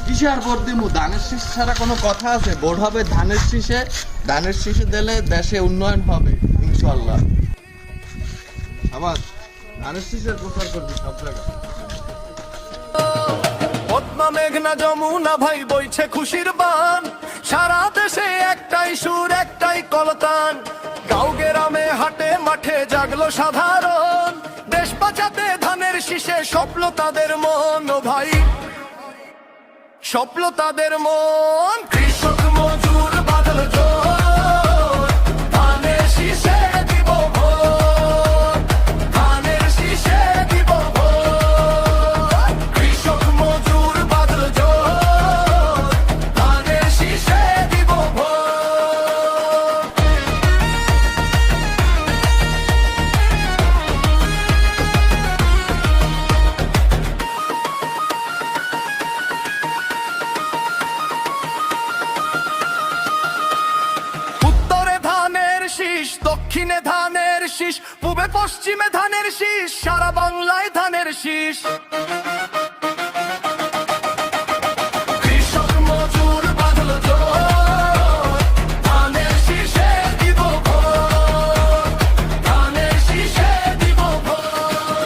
কিসের ভোট দিমু? ধানের শীষ ছাড়া কোনো কথা আছে? ভোট হবে ধানের শীষে। ধানের শীষে দিলে দেশে উন্নয়ন হবে ইনশাআল্লাহ। আবার ধানের শীষের প্রচার করবি সব জায়গায়। পদ্মা মেঘনা যমুনা ভাই বইছে খুশির বান, সারা দেশে একটাই সুর একটাই কলতান। গাঁও গ্রামে হাটে মাঠে জাগলো সাধারণ, দেশ বাঁচাতে ধানের শীষে স্বপ্ন তাদের মন। ও ভাই স্বপ্ন তাদের মন, কৃষক মজুর বাদল জোর, ধানের শীষে দিব ভোট, ধানের শীষে দিব ভোট। কৃষক মজুর বাদল জোর, ধানের শীষে দিব ভোট। উত্তরে ধানের শীষ, দক্ষিণে ধানের শীষ, পূবে পশ্চিমে ধানের শীষ, সারা বাংলায় ধানের শীষ।